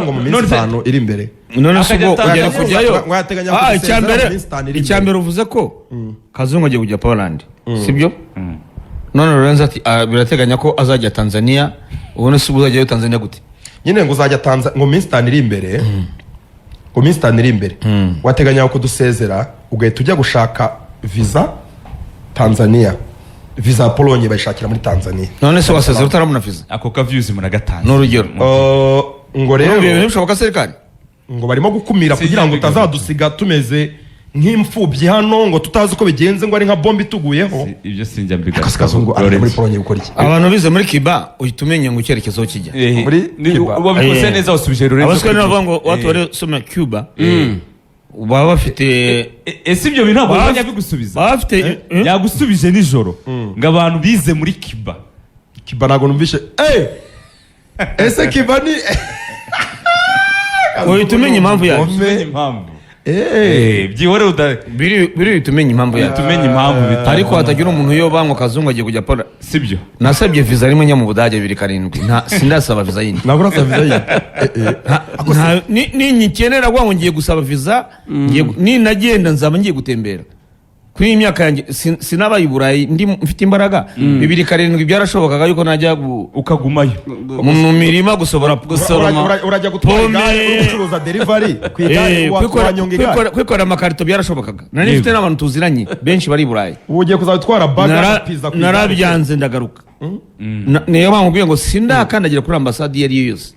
ngo mu minsi 5 iri imbere none se ubwo ugera kujyayo icyambere uvuze ko Kazungu agiye kujya Poland sibyo none Lorenzo ati birateganya ko azajya Tanzania ubone se uzajya Tanzania gute nyine ngo uzajya Tanzania ngo minsi 5 iri imbere ngo minsi 5 iri imbere wateganya ko dusezera ugahita ujya gushaka visa Tanzania visa Pologne bayishakira muri Tanzania none se wasezera utaramuna visa ako ka views munagatanga n'urugero ngo rero bishoboka serikali ngo barimo gukumira kugira ngo utazadusiga tumeze nk'imfubyi hano ngo tutazi uko bigenze ngo ari nka bombe ituguyeho ibyo sinjya mbiga Kazungu ari muri Pologne gukora iki abantu bize muri Cuba uhita umenya ngo icyerekezo kijya muri wabikoze neza usubije Lorenzo abaswe n'abavuga ngo watu bari soma Cuba baba bafite ese ibyo bintu ntabwo bajya bigusubiza bafite yagusubije nijoro ngo abantu bize muri Cuba nago numvishe ese Cuba ni uhita umenya impamvu yayo byihore biri tumenye impamvu yayo tumenye impamvu ariko hatagira umuntu yo banywa Kazungu agiye kujya Poland sibyo nasabye visa rimwe nya mu Budage 2 sindasaba visa yindi nabura visa yindi ni nyikenera gwa ngiye gusaba visa ni nagenda nzaba ngiye gutembera kuri imyaka yanjye sinabaye i Burayi ndi mfite imbaraga 2 byarashobokaga yuko najya ukagumayo mu mirima gusoroma urajya gutwara igare ucuruza delivery ku igare wanyonga igare kwikora amakarito byarashobokaga nari mfite n'abantu tuziranye benshi bari i Burayi ugiye kuzatwara baga pizza ku narabyanze ndagaruka niyo bamubwiye ngo sindakandagira kuri ambassade yari yose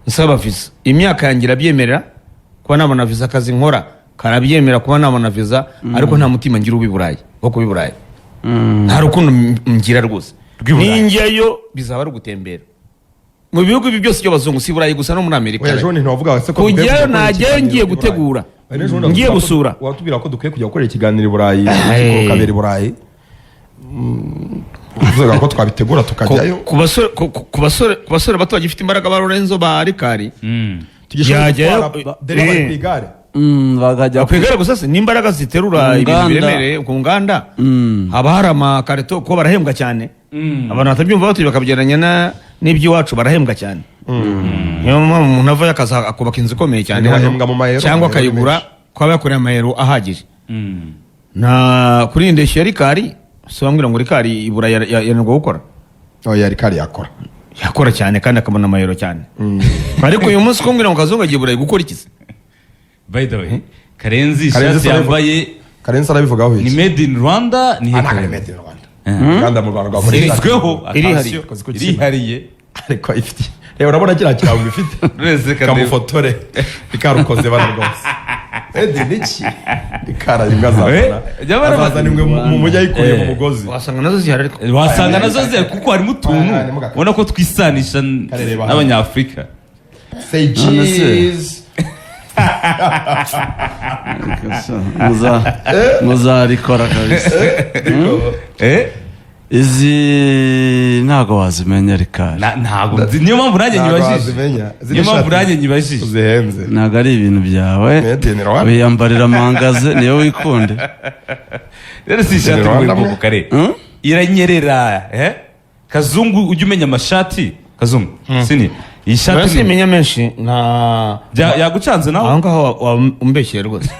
nsaba visa imyaka yanjye irabyemerera kuba nabona visa akazi nkora karabyemera kuba nabona visa ariko nta mutima ngira ubi Burayi wo kubi Burayi nta rukundo ngira rwose ninjyayo bizaba ari gutembera mu bihugu ibi byose by'abazungu si Burayi gusa no muri Amerika kujyayo najyayo ngiye gutegura ngiye gusura watubwira ko dukwiye kujya gukorera ikiganiro i Burayi kabera i Burayi uvuga ko twabitegura tukajyayo ku basore bato bagifite imbaraga ba Lorenzo ba Rikari tujyayo delivery ku igare bagajya kwigara gusa se n'imbaraga ziterura ibintu biremereye ku nganda haba hari amakarito ko barahembwa cyane abantu batabyumva batuye bakabigeranya n'iby'iwacu barahembwa cyane niyo mpamvu umuntu ava yakaza akubaka inzu ikomeye cyane cyangwa akayigura ko aba yakoreye amayero ahagije na kuri indeshyi ya Rikari so bambwira ngo Rikari ibura yanirwa gukora ya Rikari yakora cyane kandi akabona amayero cyane ariko uyu munsi kumbwira ngo Kazungu agiye Burayi gukora iki by the way Karenzi shati yambaye Karenzi arabivugaho ni made in Rwanda ni made in Rwanda Rwanda mu Rwanda rwego iri hariye ariko ifite reba urabona kira kirango ifite kamufotore ikarukoze bana rwose niki ikara imbwa zabona bazana imwe mu mujya yikuye mu mugozi wasanga nazo zihari kuko harimo utuntu ubona ko twisanisha n'abanyafrika say cheese muzarikora kabisa izi ntago wazimenya Rikari ntago niyo mpamvu nanjye nyibajije zihenze ntago ari ibintu byawe wiyambarira mangaze niyo wikunde rero si ishati y'ubwoko kare iranyerera Kazungu ujye umenya amashati Kazungu sini iyi shati simenya menshi nta yagucanze nawe aho ngaho umbeshyeye rwose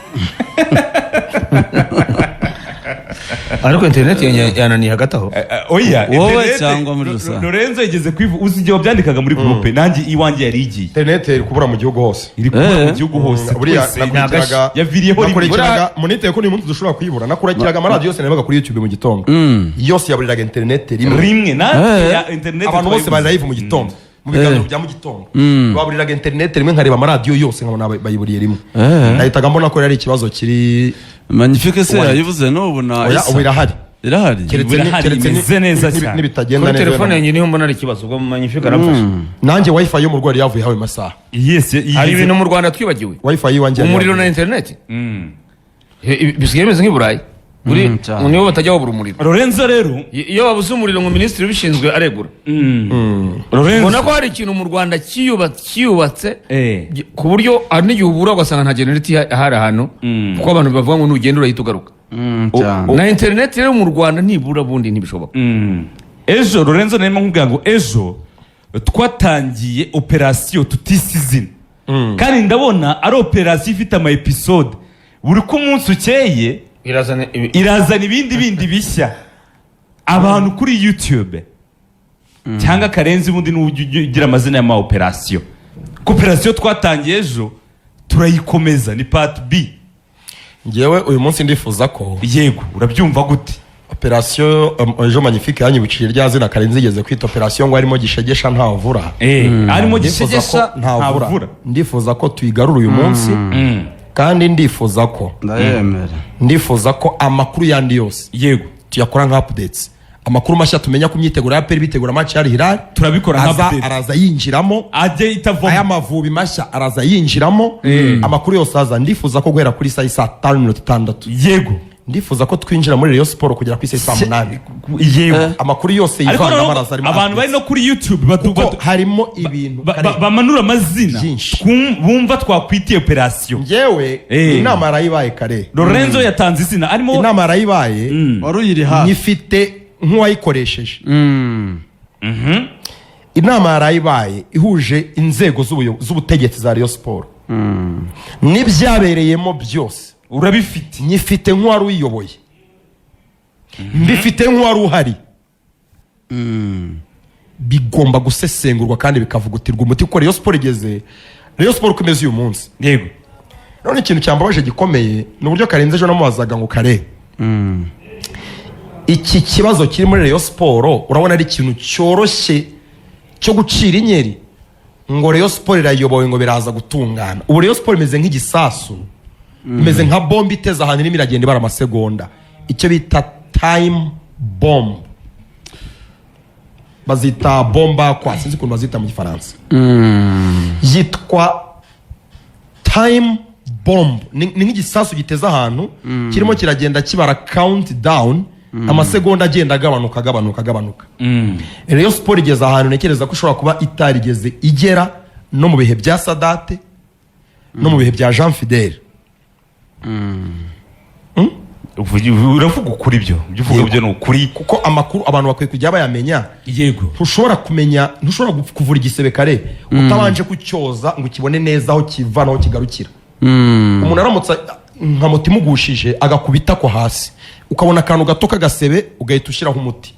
ariko internet yananiye hagati aho oya wowe cyangwa muri rusange Lorenzo yigeze kwivu uzi igihe byandikaga muri groupe nanjye iwanjye yari igiye internet iri kubura mu gihugu hose iri kubura mu gihugu hose buriya nakurikiraga yaviriyeho nakurikiraga munite ko uyu munsi dushobora kuyibura nakurikiraga amaradiyo yose nabaga kuri YouTube mu gitondo yose yaburiraga internet rimwe na internet abantu bose bari live mu gitondo mu biganiro bya mu gitondo baburiraga internet rimwe nkareba amaradiyo yose nkabona bayiburiye rimwe nahitaga mbona ko ari ikibazo kiri Magnifique se yayivuze n'ubu na Isa irahari imeze neza cyane n'ibitagenda neza telefone yanjye niho mbona ari ikibazo ubwo Magnifique aramfasha nanjye wifi yo mu Rwanda yavuye hawe masaha hari ibintu mu Rwanda twibagiwe wifi yiwanjye umuriro na internet bisigaye bimeze nk'i Burayi nibo batajya babura umuriro Lorenzo rero iyo babuze umuriro ngo minisitiri ubishinzwe aregura ubona ko hari ikintu mu Rwanda kiyubatse ku buryo hari n'igihe ubura ugasanga nta generati ahari ahantu kuko abantu bavuga ngo nugenda urahita ugaruka na interineti rero mu Rwanda ntibura bundi ntibishoboka ejo Lorenzo narimo nkubwira ngo ejo twatangiye operasiyo tutise izina kandi ndabona ari operasiyo ifite ama episode buri ko umunsi ukeye irazana ibindi bishya abantu kuri YouTube cyangwa Karenzi ubundi n'ugira amazina y'ama operasiyo operasiyo twatangiye ejo turayikomeza ni part B. Ngewe uyu munsi ndifuza ko yego urabyumva gute operasiyo ejo magnifique yanyibukije rya zina Karenzi igeze kwita operasiyo ngo harimo gishegesha ntavura harimo gishegesha ntavura. Ndifuza ko tuyigarura uyu munsi kandi ndifuza ko amakuru yandi yose yego tuyakora nka updates, amakuru mashya tumenya ku myiteguro ya PL bitegura match ya Hilal turabikora nka updates, araza yinjiramo ajye itavoma aya mavubi mashya araza yinjiramo amakuru yose aza. Ndifuza ko guhera kuri saa 5:06 yego ndifuza ko twinjira muri Rayon Sport kugera ku 8:08 yego amakuru yose yivanga amaraza arimo abantu bari no kuri YouTube harimo ibintu bamanura amazina bumva twakwitiye operasiyo. Ngewe inama yarayibaye kare Lorenzo yatanze izina arimo inama yarayibaye wari uyiri hafi nyifite nk'uwayikoresheje inama yarayibaye ihuje inzego z'ubutegetsi za Rayon Sport n'ibyabereyemo byose urabifite nyifite nk'uwari uyiyoboye mbifite nk'uwari uhari bigomba gusesengurwa kandi bikavugutirwa umuti kuko Rayon Sport igeze Rayon Sport kumeze uyu munsi yego. none ikintu cyambabaje gikomeye ni uburyo Karenzi ejo namubazaga ngo kare iki kibazo kiri muri Rayon Sport urabona ari ikintu cyoroshye cyo gucira inyeri ngo Rayon Sport irayobowe ngo biraza gutungana. Ubu Rayon Sport imeze nk'igisasu imeze nka bombe iteza ahantu irimo iragenda ibara amasegonda, icyo bita time bomb, bazita bomba kwa sinzi ukuntu bazita mu gifaransa yitwa time bomb. Ni nk'igisasu giteza ahantu kirimo kiragenda kibara countdown amasegonda agenda agabanuka. Rayon Sport igeze ahantu nekereza ko ushobora kuba itarigeze igera no mu bihe bya Sadate no mu bihe bya Jean Fidel. Uravuga ukuri byo uvuga byo ni ukuri kuko amakuru abantu bakwiye kujya bayamenya. Yego ntushobora kuvura igisebe kare utabanje kucyoza ngo ukibone neza aho kiva naho kigarukira. Umuntu aramutse nka muti mugushije agakubita ko hasi ukabona akantu gato kagasebe ugahita ushyiraho umuti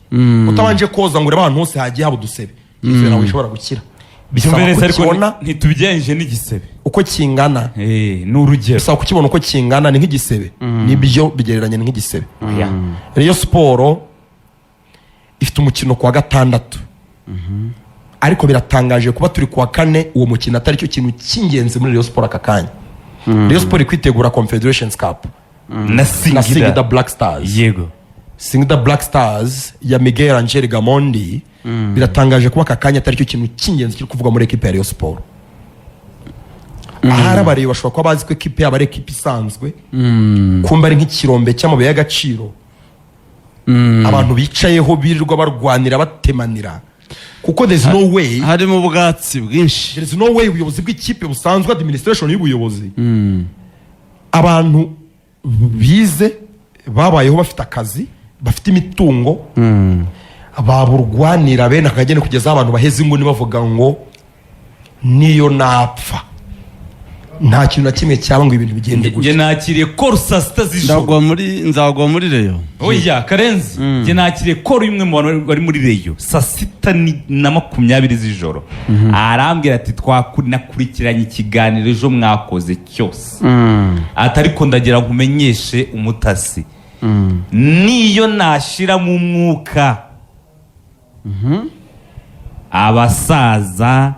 utabanje koza ngo urebe ahantu hose hagiye haba udusebe igisebe nawe ushobora gukira. Bisaba ariko ntitubigenje n'igisebe uko kingana ni urugero bisaba kukibona uko kingana ni nk'igisebe nibyo bigereranye nk'igisebe. Rayon Sport ifite umukino kuwa gatandatu ariko biratangaje kuba turi kuwa kane uwo mukino atari cyo kintu cy'ingenzi muri Rayon Sport aka kanya. Rayon Sport kwitegura Confederations Cup na Singida Black Stars. Yego Singida Black Stars ya Miguel Angel Gamondi biratangaje kuba aka kanya atari cyo kintu cy'ingenzi kiri kuvuga muri equipe ya Rayon Sport. Ahari abareba bashobora kuba bazi ko equipe yaba ari equipe isanzwe kumba ari nk'ikirombe cy'amabuye y'agaciro abantu bicayeho birirwa barwanira batemanira kuko there's no way harimo ubwatsi bwinshi. There's no way ubuyobozi bw'ikipe busanzwe administration y'ubuyobozi abantu bize babayeho bafite akazi bafite imitungo baburwanira bene akagene kugeza abantu baheze inguni bavuga ngo niyo napfa nta kintu na kimwe cyaba ngo ibintu bigende gutya. Nge nakiriye call saa 6 z'ijoro nzagwa muri Rayon. Oya Karenzi nge nakiriye call imwe mu bantu bari muri Rayon saa 6:20 z'ijoro arambwira ati nakurikiranye ikiganiro ejo mwakoze cyose atari ko ndagira nkumenyeshe umutasi niyo nashira mu mwuka abasaza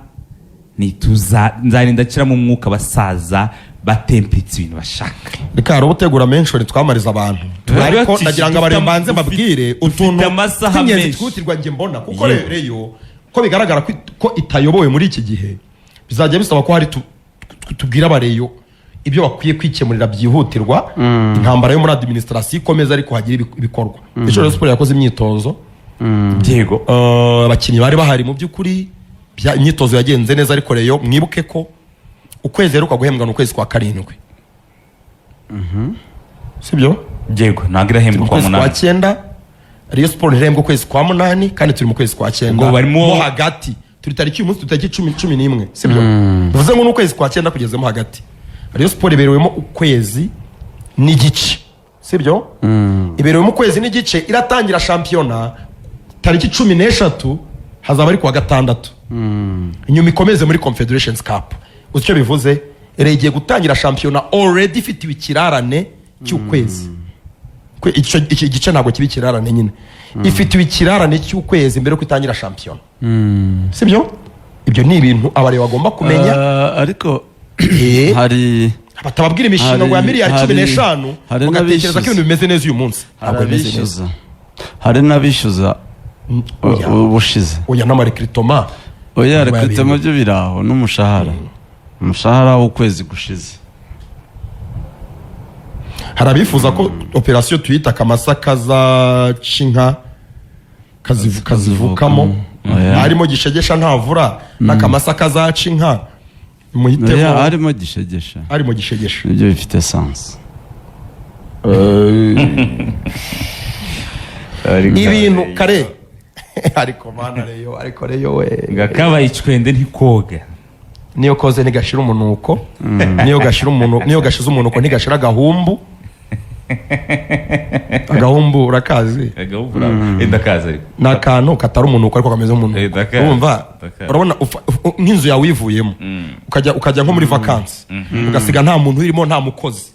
nzarinda kira mu mwuka abasaza batempitse ibintu bashaka. Reka hari ubutegura menshi twamariza abantu ariko ndagira ngo abari mbanze mbabwire utuntu tw'ingenzi twihutirwa nge mbona kuko Rayon ko bigaragara ko itayobowe muri iki gihe bizajya bisaba ko hari tubwira abareyo ibyo bakwiye kwikemurira byihutirwa intambara yo muri administration ikomeza ariko hagira ibikorwa. Ejo Rayon Sport yakoze imyitozo Diego abakinnyi bari bahari mu by'ukuri imyitozo yagenze neza ariko Rayon mwibuke ko ukwezi heruka guhembwa n'ukwezi kwa 7 sibyo Diego nagira hembwa kwa 8 Rayon Sport irembwa ukwezi kwa 8 kandi turi mu kwezi kwa 9 ngo barimo hagati turi tariki umunsi turi tariki 11 sibyo bivuze ngo n'ukwezi kwa 9 kugezemo hagati Rayon Sport iberewemo ukwezi n'igice sibyo iberewemo ukwezi n'igice iratangira shampiyona tariki 13 hazaba ari kuwa gatandatu inyuma ikomeze muri Confederations Cup icyo bivuze igiye gutangira shampiyona already ifitiwe ikirarane cy'ukwezi iki gice ntabwo kibi kirarane nyine ifitiwe ikirarane cy'ukwezi mbere yo kwitangira shampiyona sibyo ibyo ni ibintu abareba bagomba kumenya ariko hari batababwira imishinga ngo ya miliyari 15 bagatekereza ko ibintu bimeze neza uyu munsi ntabwo bimeze neza hari n'abishyuza ubushize oya n'amarekritoma oya rekritoma byo biraho n'umushahara umushahara w'ukwezi gushize hari abifuza ko operasiyo tuyita akamasa kazacinka kazivukamo harimo gishegesha ntavura n'akamasa kazacinka muhitemo harimo gishegesha ibyo bifite sense ibintu kare ariko mana reyo we gakabaye icwende ntikoga niyo koze ntigashira umunuko niyo gashize umunuko ntigashira agahumbu agahumbu urakazi ndakazi ni akantu katari umunuko ariko kameze nk'umunuko urumva urabona nk'inzu yawe uyivuyemo ukajya nko muri vakansi ugasiga nta muntu urimo nta mukozi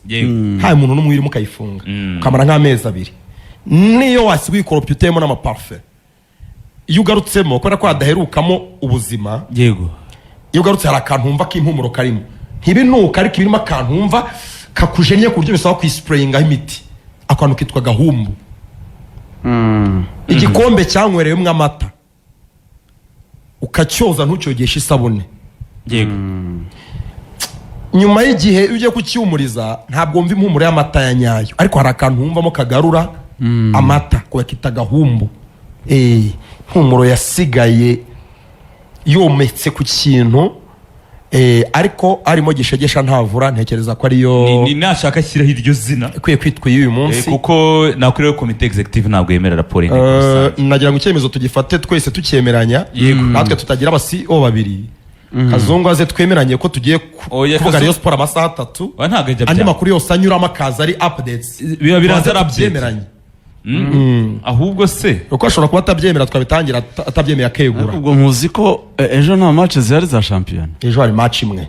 nta muntu n'umwe urimo ukayifunga ukamara nk'amezi 2 niyo wasiga uyikoropa uteyemo n'amaparufe iyo ugarutsemo kubera ko hadaherukamo ubuzima yego iyo ugarutse hari akantu wumva k'impumuro karimo ntibinuka ariko ibirimo akantu wumva kakujennye ku buryo bisaba kwisprayingaho imiti akantu kitwa gahumbu igikombe cyanywereyemo amata ukacyoza ntucyogeshe isabune yego nyuma y'igihe ujye kucyumuriza ntabwo wumva impumuro y'amata ya nyayo ariko hari akantu wumvamo kagarura amata kubakita gahumbu impumuro yasigaye yometse ku kintu ariko arimo gishegesha ntavura ntekereza ko ariyo ni nashaka ashyiraho iryo zina ikwiye kwitwa uyu munsi kuko nakuriyeho komite executive ntabwo yemera raporo nagira ngo icyemezo tugifate twese tucyemeranya natwe tutagira abasiO babiri Kazungu aze twemeranye ko tugiye kuvuga Rayon Sport amasaha 3 andi makuru yose anyuramo akaza ari updates biba biraza rabyemeranye ahubwo se uko ashobora kuba atabyemera twabitangira atabyemeye akegura ubwo muzi ko ejo nta match zihari za shampiyona ejo hari match imwe